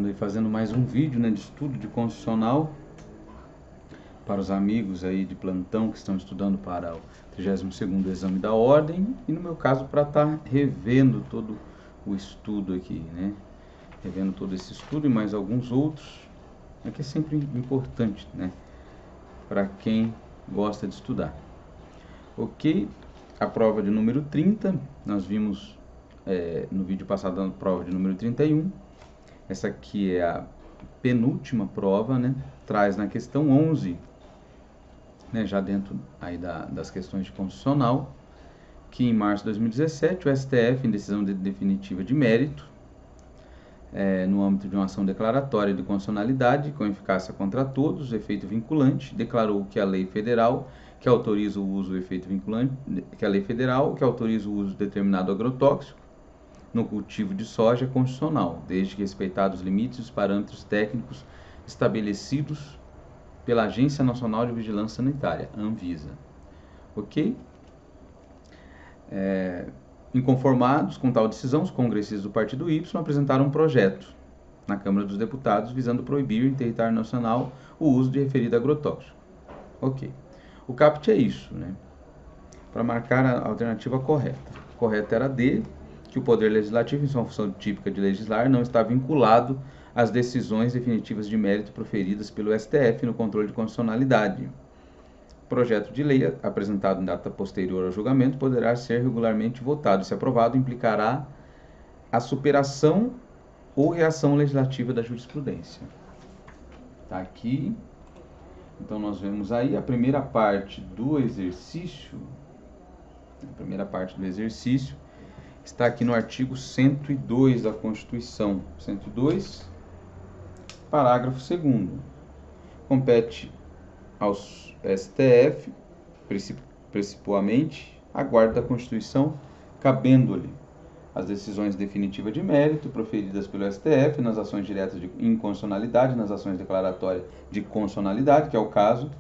aí fazendo mais um vídeo, né, de estudo de constitucional para os amigos aí de plantão que estão estudando para o 32º exame da ordem, e no meu caso para estar revendo todo o estudo aqui, né, revendo todo esse estudo e mais alguns outros, que é sempre importante, né, para quem gosta de estudar. Ok, a prova de número 30, nós vimos no vídeo passado a prova de número 31, essa aqui é a penúltima prova, né, traz na questão 11, né, já dentro aí das questões de constitucional, que em março de 2017 o STF, em decisão definitiva de mérito, no âmbito de uma ação declaratória de constitucionalidade com eficácia contra todos, efeito vinculante, declarou que a lei federal que autoriza o uso do efeito vinculante, que a lei federal que autoriza o uso de determinado agrotóxico no cultivo de soja é constitucional, desde que respeitados os limites e os parâmetros técnicos estabelecidos pela Agência Nacional de Vigilância Sanitária, Anvisa. Ok? Inconformados com tal decisão, os congressistas do Partido Y apresentaram um projeto na Câmara dos Deputados visando proibir em território nacional o uso de referido agrotóxico. Ok. O caput é isso, né? Para marcar a alternativa correta. Correta era D, que o Poder Legislativo, em sua função típica de legislar, não está vinculado às decisões definitivas de mérito proferidas pelo STF no controle de constitucionalidade. O projeto de lei apresentado em data posterior ao julgamento poderá ser regularmente votado. Se aprovado, implicará a superação ou reação legislativa da jurisprudência. Está aqui. Então, nós vemos aí a primeira parte do exercício. A primeira parte do exercício está aqui no artigo 102 da Constituição. 102, parágrafo 2º. Compete aos STF, principalmente, a guarda da Constituição, cabendo-lhe as decisões definitivas de mérito proferidas pelo STF nas ações diretas de inconstitucionalidade, nas ações declaratórias de constitucionalidade, que é o caso,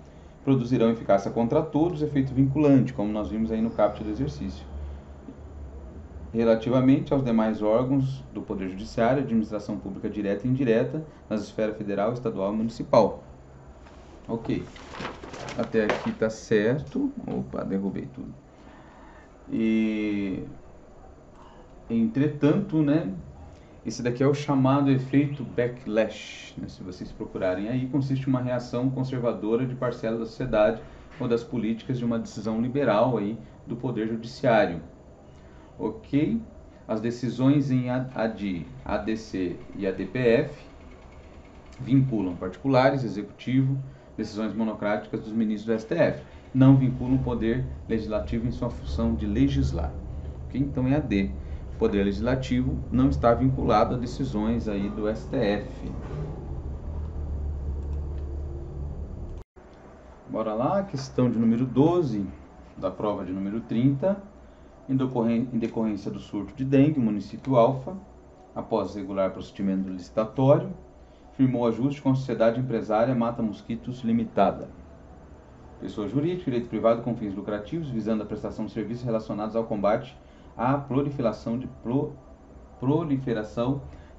produzirão eficácia contra todos, efeito vinculante, como nós vimos aí no caput do exercício. Relativamente aos demais órgãos do Poder Judiciário, administração pública direta e indireta, nas esferas federal, estadual e municipal. Ok. Até aqui tá certo. Opa, derrubei tudo. E, entretanto, né, esse daqui é o chamado efeito backlash, né? Se vocês procurarem aí, consiste em uma reação conservadora de parcela da sociedade ou das políticas de uma decisão liberal aí do Poder Judiciário. Ok? As decisões em AD, ADC e ADPF vinculam particulares, executivo, decisões monocráticas dos ministros do STF. Não vinculam o Poder Legislativo em sua função de legislar. Ok? Então é AD. O Poder Legislativo não está vinculado a decisões aí do STF. Bora lá, questão de número 12 da prova de número 30. Em decorrência do surto de dengue, o município Alfa, após regular procedimento licitatório, firmou ajuste com a sociedade empresária Mata Mosquitos Limitada, pessoa jurídica, direito privado com fins lucrativos, visando a prestação de serviços relacionados ao combate à proliferação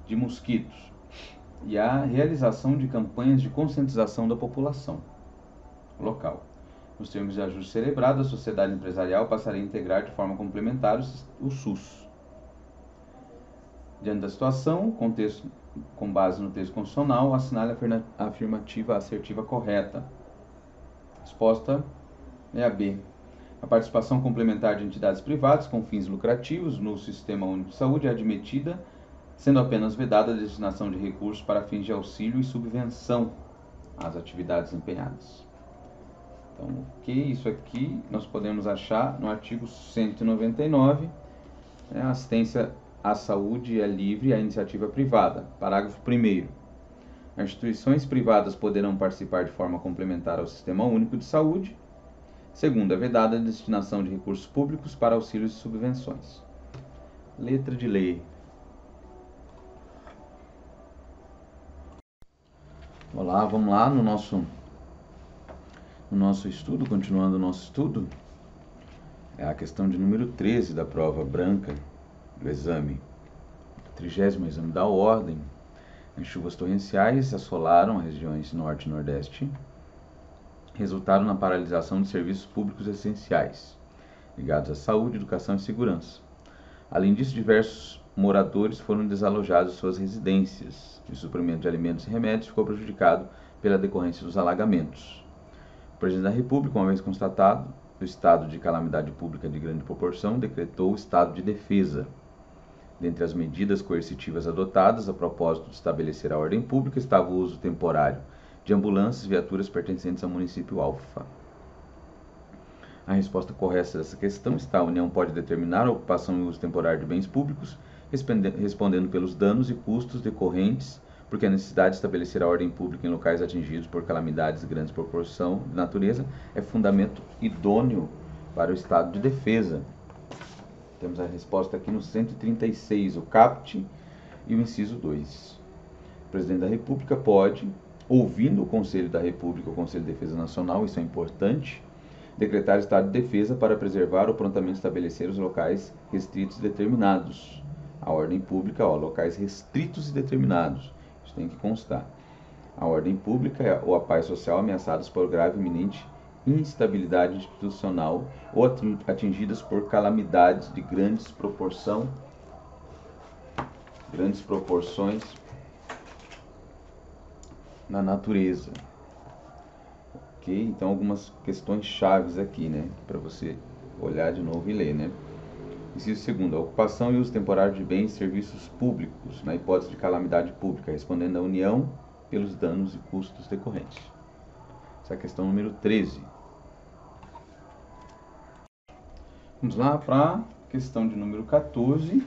de mosquitos e à realização de campanhas de conscientização da população local. Nos termos de ajuste celebrado, a sociedade empresarial passaria a integrar de forma complementar o SUS. Diante da situação, com base no texto constitucional, assinale a afirmativa assertiva correta. Resposta é a B. A participação complementar de entidades privadas com fins lucrativos no Sistema Único de Saúde é admitida, sendo apenas vedada a destinação de recursos para fins de auxílio e subvenção às atividades empenhadas. Então, ok, isso aqui nós podemos achar no artigo 199, a assistência à saúde é livre à iniciativa privada. Parágrafo 1º. As instituições privadas poderão participar de forma complementar ao Sistema Único de Saúde. Segundo, é vedada a destinação de recursos públicos para auxílios e subvenções. Letra de lei. Olá, vamos lá no nosso estudo, continuando o nosso estudo. É a questão de número 13 da prova branca do exame, 30º exame da ordem. As chuvas torrenciais assolaram as regiões norte e nordeste, resultaram na paralisação de serviços públicos essenciais, ligados à saúde, educação e segurança. Além disso, diversos moradores foram desalojados de suas residências, e o suprimento de alimentos e remédios ficou prejudicado pela decorrência dos alagamentos. O presidente da República, uma vez constatado o estado de calamidade pública de grande proporção, decretou o estado de defesa. Dentre as medidas coercitivas adotadas, a propósito de estabelecer a ordem pública, estava o uso temporário de ambulâncias e viaturas pertencentes ao município Alfa. A resposta correta dessa questão está: a União pode determinar a ocupação e uso temporário de bens públicos, respondendo pelos danos e custos decorrentes, porque a necessidade de estabelecer a ordem pública em locais atingidos por calamidades de grande proporção de natureza é fundamento idôneo para o estado de defesa. Temos a resposta aqui no 136, o caput e o inciso 2. O presidente da República pode, ouvindo o Conselho da República, o Conselho de Defesa Nacional, isso é importante, decretar estado de defesa para preservar ou prontamente estabelecer os locais restritos e determinados. A ordem pública, locais restritos e determinados. Isso tem que constar. A ordem pública ou a paz social ameaçadas por grave e iminente instabilidade institucional ou atingidas por calamidades de grandes proporções na natureza. Ok? Então, algumas questões chaves aqui, né? Para você olhar de novo e ler, né? Inciso segundo, a ocupação e uso temporário de bens e serviços públicos, na hipótese de calamidade pública, respondendo à União pelos danos e custos decorrentes. Essa é a questão número 13. Vamos lá para a questão de número 14,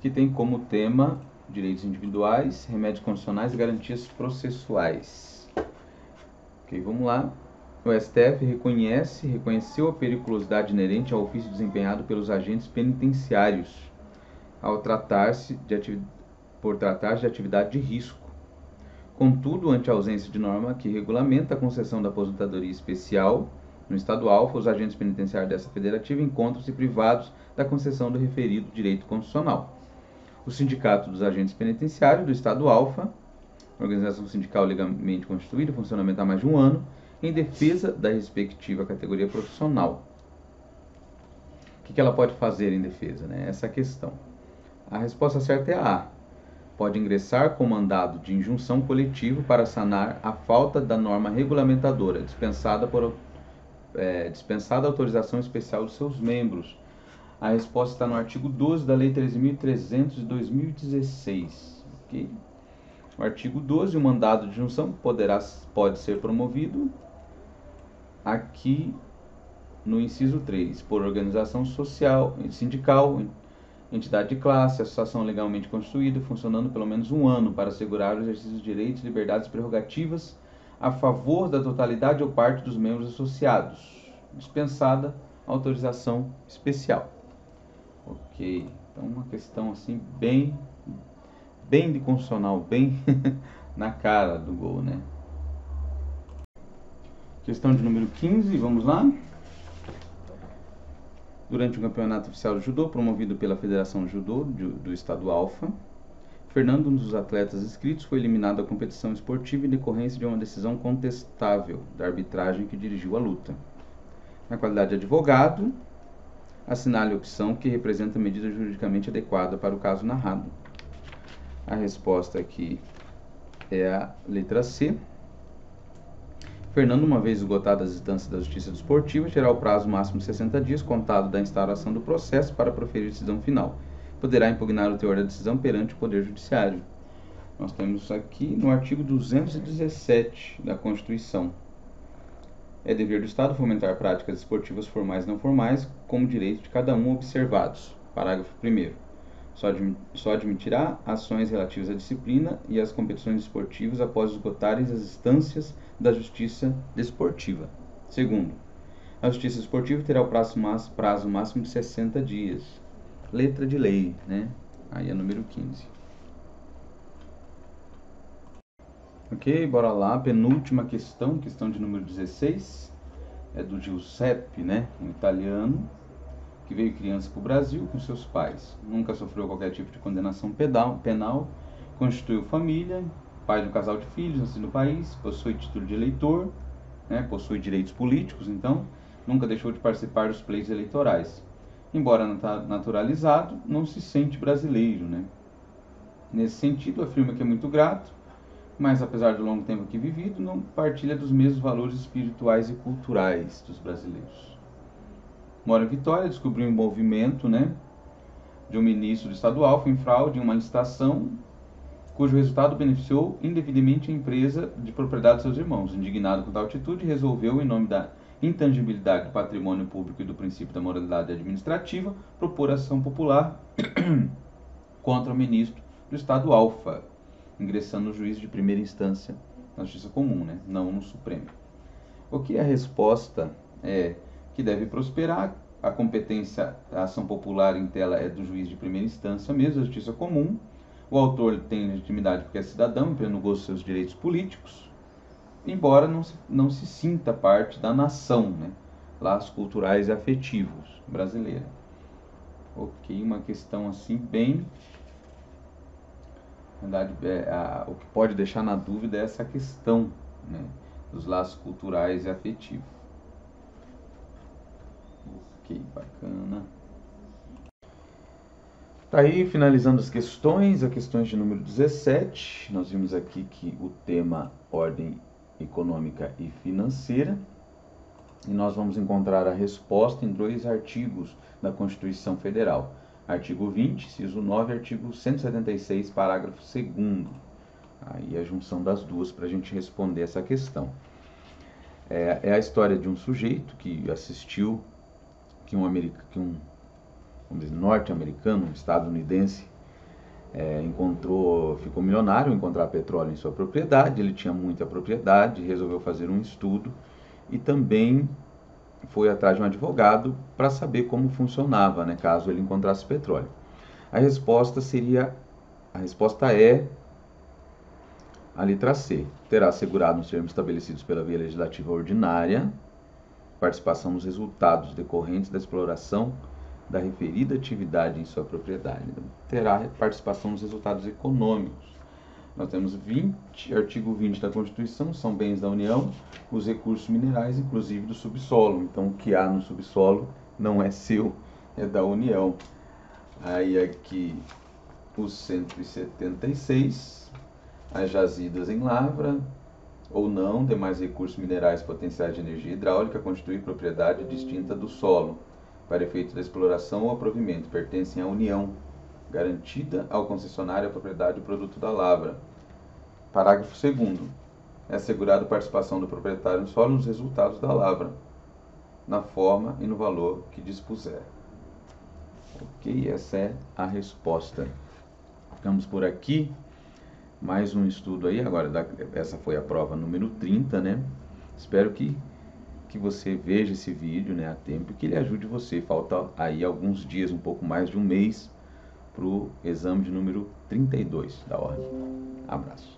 que tem como tema direitos individuais, remédios constitucionais e garantias processuais. Ok, vamos lá. O STF reconheceu a periculosidade inerente ao ofício desempenhado pelos agentes penitenciários ao tratar-se de atividade de risco. Contudo, ante a ausência de norma que regulamenta a concessão da aposentadoria especial no Estado Alfa, os agentes penitenciários dessa federativa encontram-se privados da concessão do referido direito constitucional. O Sindicato dos Agentes Penitenciários do Estado Alfa, organização sindical legalmente constituída, funcionamento há mais de um ano, em defesa da respectiva categoria profissional. O que ela pode fazer em defesa, né? Essa é a questão. A resposta certa é a A. Pode ingressar com mandado de injunção coletivo para sanar a falta da norma regulamentadora, dispensada a autorização especial dos seus membros. A resposta está no artigo 12 da Lei 13.300 de 2016. Okay? O artigo 12, o mandado de injunção pode ser promovido aqui no inciso 3, por organização social, sindical, entidade de classe, associação legalmente constituída, funcionando pelo menos um ano para assegurar o exercício dos direitos, liberdades e prerrogativas a favor da totalidade ou parte dos membros associados, dispensada a autorização especial. Ok, então uma questão assim bem de constitucional, bem na cara do gol, né? Questão de número 15, vamos lá. Durante um campeonato oficial de judô promovido pela Federação de Judô do Estado Alfa, Fernando, um dos atletas inscritos, foi eliminado da competição esportiva em decorrência de uma decisão contestável da arbitragem que dirigiu a luta. Na qualidade de advogado, assinale a opção que representa a medida juridicamente adequada para o caso narrado. A resposta aqui é a letra C. Fernando, uma vez esgotadas as instâncias da Justiça Desportiva, terá o prazo máximo de 60 dias contado da instauração do processo para proferir a decisão final. Poderá impugnar o teor da decisão perante o Poder Judiciário. Nós temos aqui no artigo 217 da Constituição. É dever do Estado fomentar práticas esportivas formais e não formais, como direito de cada um observados. Parágrafo 1º. Só admitirá ações relativas à disciplina e às competições esportivas após esgotarem as instâncias da Justiça Desportiva. Segundo, a Justiça Desportiva terá o prazo máximo de 60 dias. Letra de lei, né? Aí é número 15. Ok, bora lá. Penúltima questão, questão de número 16. É do Giuseppe, né? Um italiano que veio criança para o Brasil com seus pais. Nunca sofreu qualquer tipo de condenação penal constituiu família, pai de um casal de filhos, nascido no país, possui título de eleitor, né, possui direitos políticos, então nunca deixou de participar dos pleitos eleitorais. Embora naturalizado, não se sente brasileiro, né? Nesse sentido, afirma que é muito grato, mas apesar do longo tempo aqui vivido, não partilha dos mesmos valores espirituais e culturais dos brasileiros. Mora em Vitória, descobriu um envolvimento, né, de um ministro estadual em fraude em uma licitação, cujo resultado beneficiou indevidamente a empresa de propriedade de seus irmãos. Indignado com tal atitude, resolveu, em nome da intangibilidade do patrimônio público e do princípio da moralidade administrativa, propor ação popular contra o ministro do Estado Alfa, ingressando no juízo de primeira instância na Justiça Comum, né? Não no Supremo. O que a resposta é que deve prosperar, a competência, a ação popular em tela é do juiz de primeira instância mesmo, da Justiça Comum. O autor tem legitimidade porque é cidadão, em pleno gozo de seus direitos políticos, embora não se sinta parte da nação, né? Laços culturais e afetivos brasileira. Ok, uma questão assim bem... Na verdade, o que pode deixar na dúvida é essa questão, né, dos laços culturais e afetivos. Ok, bacana. Tá aí, finalizando as questões de número 17. Nós vimos aqui que o tema ordem econômica e financeira. E nós vamos encontrar a resposta em 2 artigos da Constituição Federal. Artigo 20, inciso 9, artigo 176, parágrafo 2º. Aí a junção das duas para a gente responder essa questão. É a história de um sujeito que assistiu que um norte-americano, um estadunidense, ficou milionário ao encontrar petróleo em sua propriedade. Ele tinha muita propriedade, resolveu fazer um estudo e também foi atrás de um advogado para saber como funcionava, né, caso ele encontrasse petróleo. A resposta é a letra C. Terá assegurado nos termos estabelecidos pela via legislativa ordinária participação nos resultados decorrentes da exploração da referida atividade em sua propriedade. Então, terá participação nos resultados econômicos. Nós temos artigo 20 da Constituição, são bens da União, os recursos minerais, inclusive do subsolo. Então, o que há no subsolo não é seu, é da União. Aí aqui, o 176, as jazidas em lavra, ou não, demais recursos minerais potenciais de energia hidráulica constituem propriedade distinta do solo, para efeito da exploração ou aprovimento, pertencem à União, garantida ao concessionário a propriedade do produto da lavra. Parágrafo 2º. É assegurado participação do proprietário no solo nos resultados da lavra, na forma e no valor que dispuser. Ok, essa é a resposta. Ficamos por aqui. Mais um estudo aí. Agora, essa foi a prova número 30, né? Espero que você veja esse vídeo, né, a tempo e que ele ajude você. Falta aí alguns dias, um pouco mais de um mês, para o exame de número 32 da ordem. Abraço.